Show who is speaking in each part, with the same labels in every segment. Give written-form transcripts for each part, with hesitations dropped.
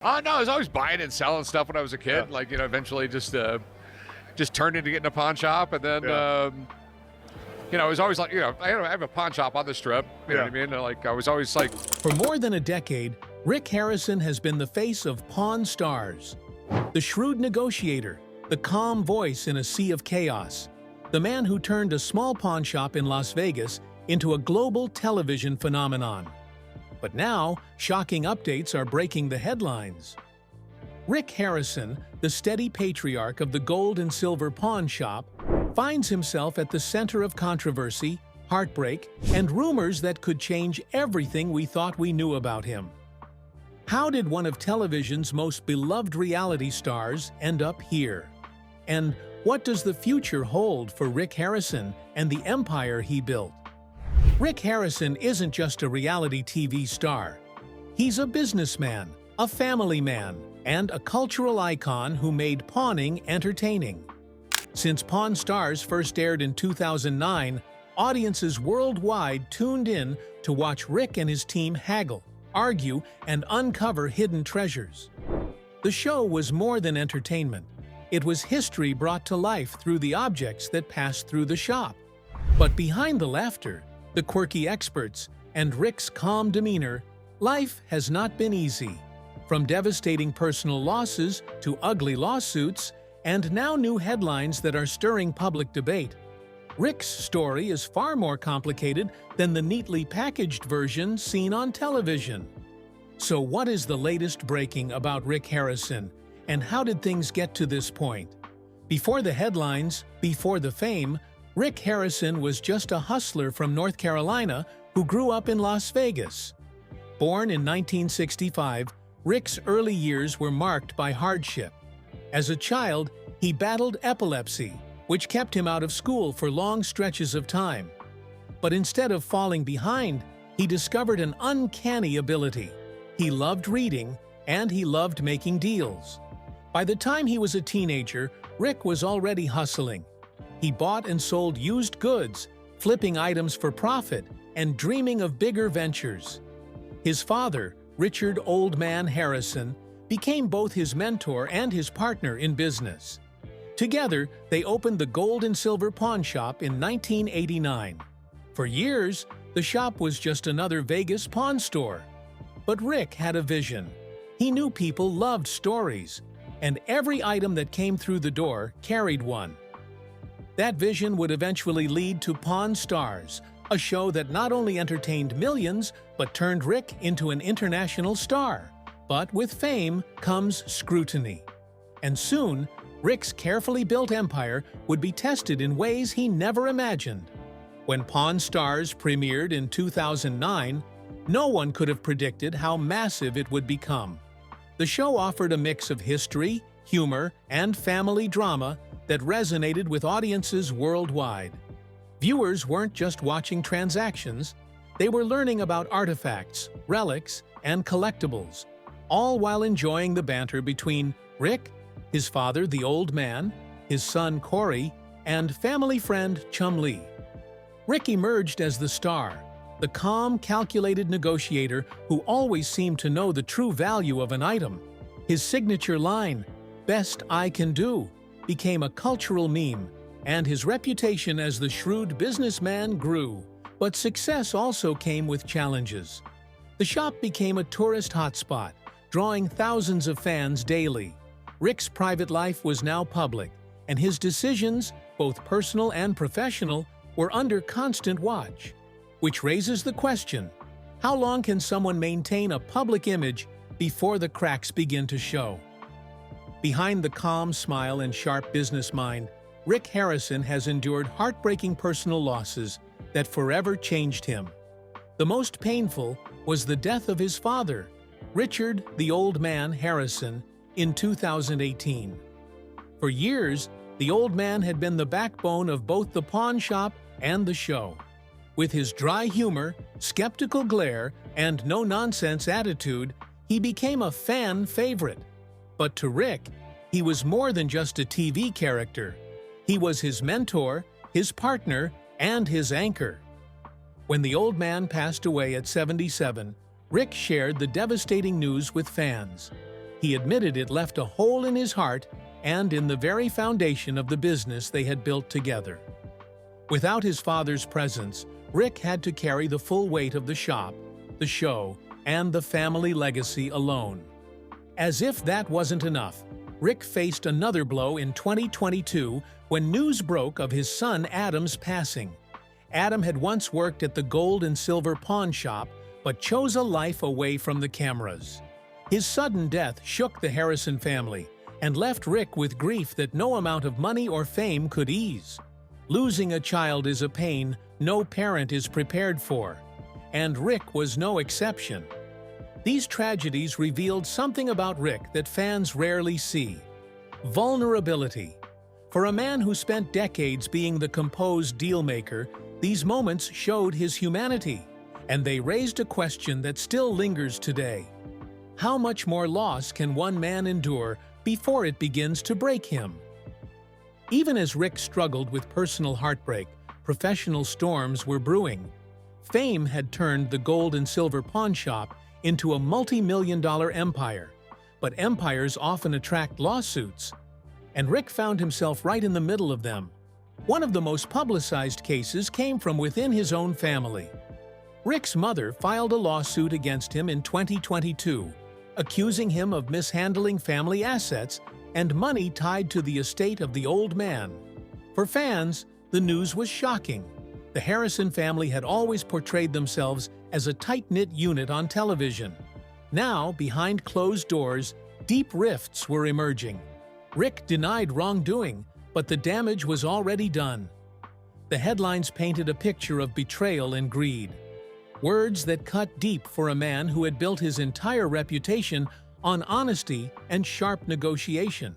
Speaker 1: No, I was always buying and selling stuff when I was a kid.
Speaker 2: Yeah.
Speaker 1: Like, eventually just turned into getting a pawn shop. And then,
Speaker 2: Yeah.
Speaker 1: it was always like, I have a pawn shop on the strip. You know what I mean? Like, I was always like,
Speaker 3: For more than a decade, Rick Harrison has been the face of Pawn Stars. The shrewd negotiator, the calm voice in a sea of chaos, the man who turned a small pawn shop in Las Vegas into a global television phenomenon. But now, shocking updates are breaking the headlines. Rick Harrison, the steady patriarch of the gold and silver pawn shop, finds himself at the center of controversy, heartbreak, and rumors that could change everything we thought we knew about him. How did one of television's most beloved reality stars end up here? And what does the future hold for Rick Harrison and the empire he built? Rick Harrison isn't just a reality TV star. He's a businessman, a family man, and a cultural icon who made pawning entertaining. Since Pawn Stars first aired in 2009, audiences worldwide tuned in to watch Rick and his team haggle, argue, and uncover hidden treasures. The show was more than entertainment. It was history brought to life through the objects that passed through the shop. But behind the laughter, the quirky experts, and Rick's calm demeanor, life has not been easy. From devastating personal losses to ugly lawsuits, and now new headlines that are stirring public debate. Rick's story is far more complicated than the neatly packaged version seen on television. So what is the latest breaking about Rick Harrison, and how did things get to this point? Before the headlines, before the fame, Rick Harrison was just a hustler from North Carolina who grew up in Las Vegas. Born in 1965, Rick's early years were marked by hardship. As a child, he battled epilepsy, which kept him out of school for long stretches of time. But instead of falling behind, he discovered an uncanny ability. He loved reading, and he loved making deals. By the time he was a teenager, Rick was already hustling. He bought and sold used goods, flipping items for profit, and dreaming of bigger ventures. His father, Richard "Old Man" Harrison, became both his mentor and his partner in business. Together, they opened the Gold and Silver Pawn Shop in 1989. For years, the shop was just another Vegas pawn store. But Rick had a vision. He knew people loved stories, and every item that came through the door carried one. That vision would eventually lead to Pawn Stars, a show that not only entertained millions, but turned Rick into an international star. But with fame comes scrutiny. And soon, Rick's carefully built empire would be tested in ways he never imagined. When Pawn Stars premiered in 2009, no one could have predicted how massive it would become. The show offered a mix of history, humor, and family drama that resonated with audiences worldwide. Viewers weren't just watching transactions, they were learning about artifacts, relics, and collectibles, all while enjoying the banter between Rick, his father the Old Man, his son Corey, and family friend Chum Lee. Rick emerged as the star, the calm, calculated negotiator who always seemed to know the true value of an item. His signature line, "Best I can do," became a cultural meme, and his reputation as the shrewd businessman grew. But success also came with challenges. The shop became a tourist hotspot, drawing thousands of fans daily. Rick's private life was now public, and his decisions, both personal and professional, were under constant watch. Which raises the question, how long can someone maintain a public image before the cracks begin to show? Behind the calm smile and sharp business mind, Rick Harrison has endured heartbreaking personal losses that forever changed him. The most painful was the death of his father, Richard the Old Man Harrison, in 2018. For years, the Old Man had been the backbone of both the pawn shop and the show. With his dry humor, skeptical glare, and no-nonsense attitude, he became a fan favorite. But to Rick, he was more than just a TV character. He was his mentor, his partner, and his anchor. When the Old Man passed away at 77, Rick shared the devastating news with fans. He admitted it left a hole in his heart and in the very foundation of the business they had built together. Without his father's presence, Rick had to carry the full weight of the shop, the show, and the family legacy alone. As if that wasn't enough, Rick faced another blow in 2022 when news broke of his son Adam's passing. Adam had once worked at the gold and silver pawn shop, but chose a life away from the cameras. His sudden death shook the Harrison family and left Rick with grief that no amount of money or fame could ease. Losing a child is a pain no parent is prepared for, and Rick was no exception. These tragedies revealed something about Rick that fans rarely see: vulnerability. For a man who spent decades being the composed dealmaker, these moments showed his humanity, and they raised a question that still lingers today. How much more loss can one man endure before it begins to break him? Even as Rick struggled with personal heartbreak, professional storms were brewing. Fame had turned the gold and silver pawn shop into a multi-million-dollar empire, but empires often attract lawsuits, and Rick found himself right in the middle of them. One of the most publicized cases came from within his own family. Rick's mother filed a lawsuit against him in 2022, accusing him of mishandling family assets and money tied to the estate of the old man. For fans, the news was shocking. The Harrison family had always portrayed themselves as a tight-knit unit on television. Now, behind closed doors, deep rifts were emerging. Rick denied wrongdoing, but the damage was already done. The headlines painted a picture of betrayal and greed, words that cut deep for a man who had built his entire reputation on honesty and sharp negotiation.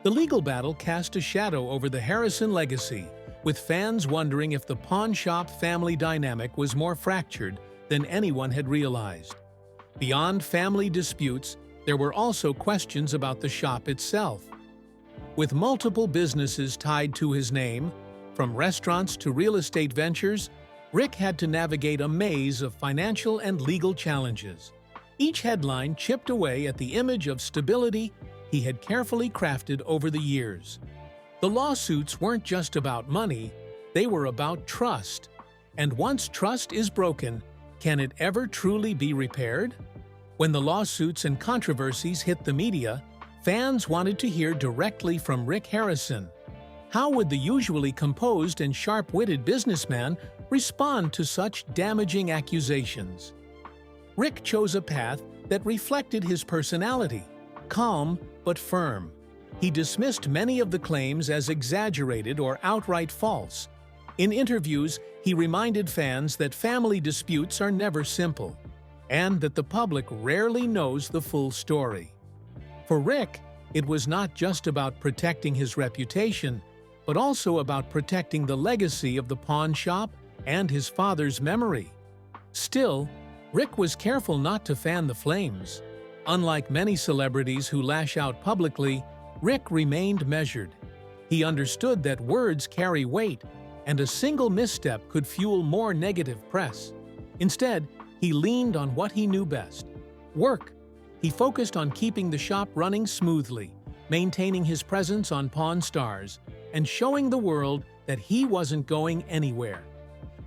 Speaker 3: The legal battle cast a shadow over the Harrison legacy, with fans wondering if the pawn shop family dynamic was more fractured than anyone had realized. Beyond family disputes, there were also questions about the shop itself. With multiple businesses tied to his name, from restaurants to real estate ventures, Rick had to navigate a maze of financial and legal challenges. Each headline chipped away at the image of stability he had carefully crafted over the years. The lawsuits weren't just about money, they were about trust. And once trust is broken, can it ever truly be repaired? When the lawsuits and controversies hit the media, fans wanted to hear directly from Rick Harrison. How would the usually composed and sharp-witted businessman respond to such damaging accusations? Rick chose a path that reflected his personality, calm but firm. He dismissed many of the claims as exaggerated or outright false. In interviews, he reminded fans that family disputes are never simple, and that the public rarely knows the full story. For Rick, it was not just about protecting his reputation, but also about protecting the legacy of the pawn shop and his father's memory. Still, Rick was careful not to fan the flames. Unlike many celebrities who lash out publicly, Rick remained measured. He understood that words carry weight, and a single misstep could fuel more negative press. Instead, he leaned on what he knew best: work. He focused on keeping the shop running smoothly, maintaining his presence on Pawn Stars, and showing the world that he wasn't going anywhere.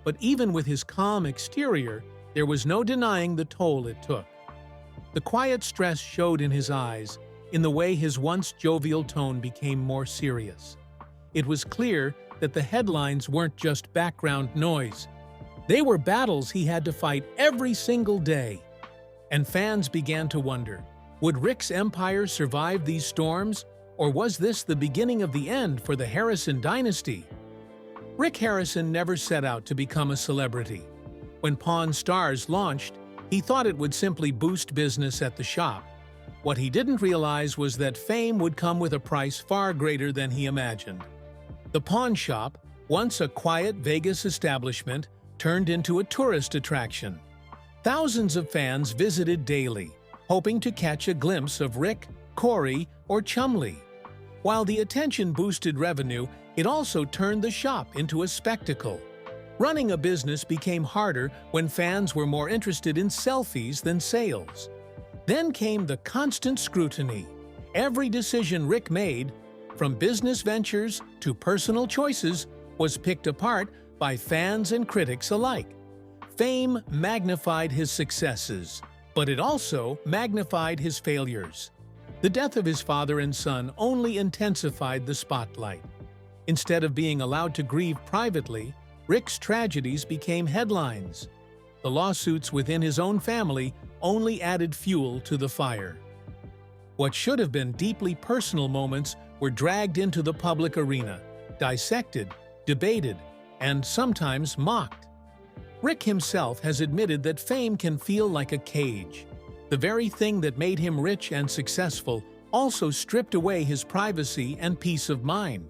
Speaker 3: But even with his calm exterior, there was no denying the toll it took. The quiet stress showed in his eyes, in the way his once jovial tone became more serious. It was clear that the headlines weren't just background noise. They were battles he had to fight every single day. And fans began to wonder, would Rick's empire survive these storms, or was this the beginning of the end for the Harrison dynasty? Rick Harrison never set out to become a celebrity. When Pawn Stars launched, he thought it would simply boost business at the shop. What he didn't realize was that fame would come with a price far greater than he imagined. The pawn shop, once a quiet Vegas establishment, turned into a tourist attraction. Thousands of fans visited daily, hoping to catch a glimpse of Rick, Corey, or Chumley. While the attention boosted revenue, it also turned the shop into a spectacle. Running a business became harder when fans were more interested in selfies than sales. Then came the constant scrutiny. Every decision Rick made, from business ventures to personal choices, was picked apart by fans and critics alike. Fame magnified his successes, but it also magnified his failures. The death of his father and son only intensified the spotlight. Instead of being allowed to grieve privately, Rick's tragedies became headlines. The lawsuits within his own family only added fuel to the fire. What should have been deeply personal moments were dragged into the public arena, dissected, debated, and sometimes mocked. Rick himself has admitted that fame can feel like a cage. The very thing that made him rich and successful also stripped away his privacy and peace of mind.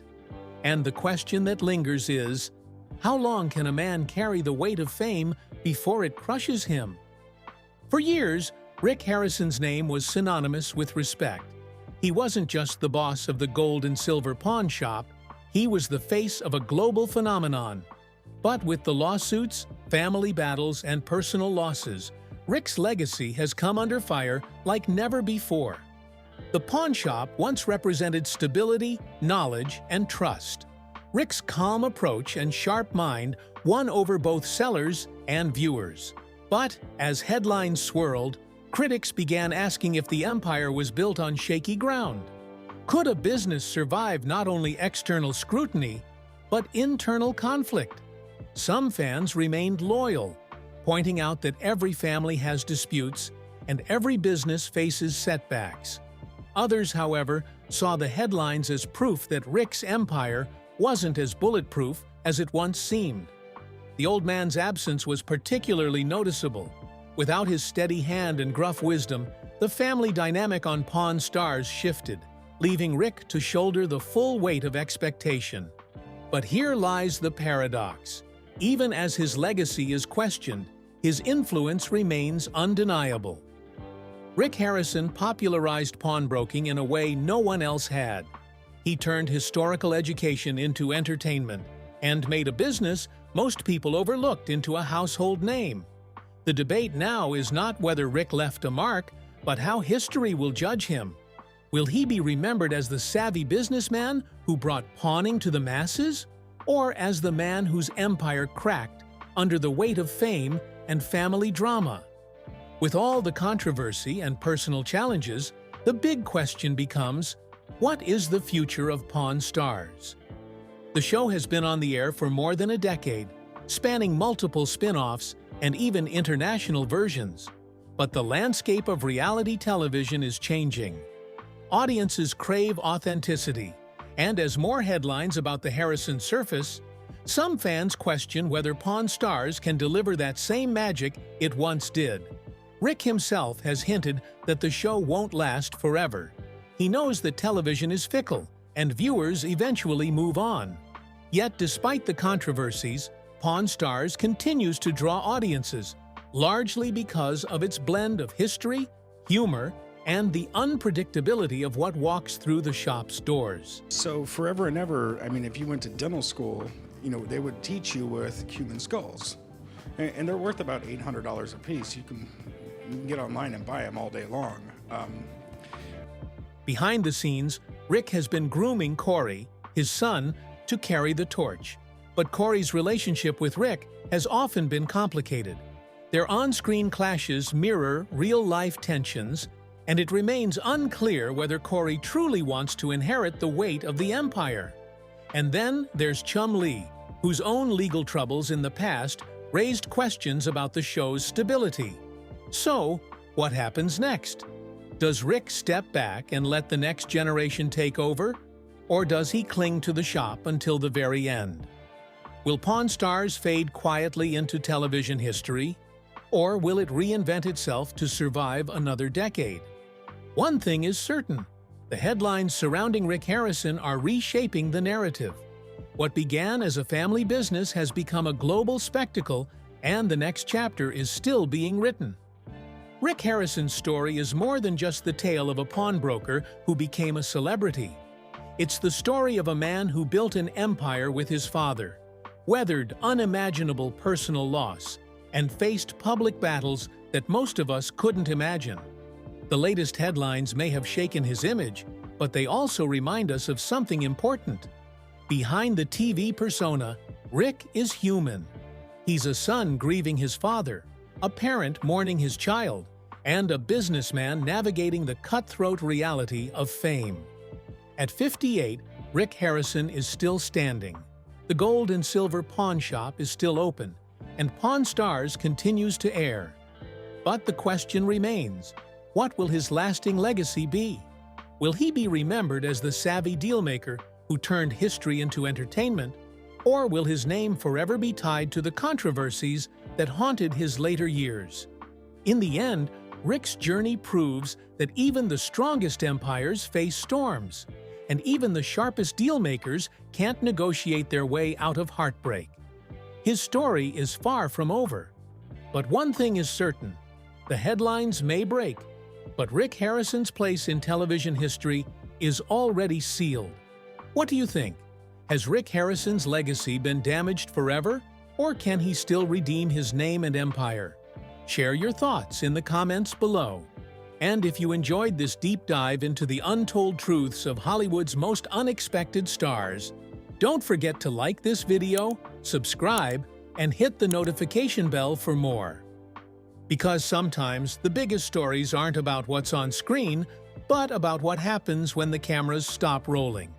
Speaker 3: And the question that lingers is, how long can a man carry the weight of fame before it crushes him? For years, Rick Harrison's name was synonymous with respect. He wasn't just the boss of the gold and silver pawn shop, he was the face of a global phenomenon. But with the lawsuits, family battles, and personal losses, Rick's legacy has come under fire like never before. The pawn shop once represented stability, knowledge, and trust. Rick's calm approach and sharp mind won over both sellers and viewers. But as headlines swirled, critics began asking if the empire was built on shaky ground. Could a business survive not only external scrutiny, but internal conflict? Some fans remained loyal, pointing out that every family has disputes and every business faces setbacks. Others, however, saw the headlines as proof that Rick's empire wasn't as bulletproof as it once seemed. The old man's absence was particularly noticeable. Without his steady hand and gruff wisdom, the family dynamic on Pawn Stars shifted, leaving Rick to shoulder the full weight of expectation. But here lies the paradox. Even as his legacy is questioned, his influence remains undeniable. Rick Harrison popularized pawnbroking in a way no one else had. He turned historical education into entertainment and made a business most people overlooked into a household name. The debate now is not whether Rick left a mark, but how history will judge him. Will he be remembered as the savvy businessman who brought pawning to the masses, or as the man whose empire cracked under the weight of fame and family drama? With all the controversy and personal challenges, the big question becomes, what is the future of Pawn Stars? The show has been on the air for more than a decade, spanning multiple spin-offs and even international versions. But the landscape of reality television is changing. Audiences crave authenticity, and as more headlines about the Harrison surface, some fans question whether Pawn Stars can deliver that same magic it once did. Rick himself has hinted that the show won't last forever. He knows that television is fickle, and viewers eventually move on. Yet despite the controversies, Pawn Stars continues to draw audiences, largely because of its blend of history, humor, and the unpredictability of what walks through the shop's doors.
Speaker 2: So forever and ever, I mean, if you went to dental school, they would teach you with human skulls. And they're worth about $800 a piece. You can get online and buy them all day long.
Speaker 3: Behind the scenes, Rick has been grooming Corey, his son, to carry the torch. But Corey's relationship with Rick has often been complicated. Their on-screen clashes mirror real-life tensions, and it remains unclear whether Corey truly wants to inherit the weight of the empire. And then there's Chum Lee, whose own legal troubles in the past raised questions about the show's stability. So, what happens next? Does Rick step back and let the next generation take over? Or does he cling to the shop until the very end? Will Pawn Stars fade quietly into television history? Or will it reinvent itself to survive another decade? One thing is certain. The headlines surrounding Rick Harrison are reshaping the narrative. What began as a family business has become a global spectacle, and the next chapter is still being written. Rick Harrison's story is more than just the tale of a pawnbroker who became a celebrity. It's the story of a man who built an empire with his father, weathered unimaginable personal loss, and faced public battles that most of us couldn't imagine. The latest headlines may have shaken his image, but they also remind us of something important. Behind the TV persona, Rick is human. He's a son grieving his father, a parent mourning his child, and a businessman navigating the cutthroat reality of fame. At 58, Rick Harrison is still standing. The gold and silver pawn shop is still open, and Pawn Stars continues to air. But the question remains, what will his lasting legacy be? Will he be remembered as the savvy dealmaker who turned history into entertainment, or will his name forever be tied to the controversies that haunted his later years? In the end, Rick's journey proves that even the strongest empires face storms, and even the sharpest dealmakers can't negotiate their way out of heartbreak. His story is far from over. But one thing is certain, the headlines may break, but Rick Harrison's place in television history is already sealed. What do you think? Has Rick Harrison's legacy been damaged forever, or can he still redeem his name and empire? Share your thoughts in the comments below. And if you enjoyed this deep dive into the untold truths of Hollywood's most unexpected stars, don't forget to like this video, subscribe, and hit the notification bell for more. Because sometimes the biggest stories aren't about what's on screen, but about what happens when the cameras stop rolling.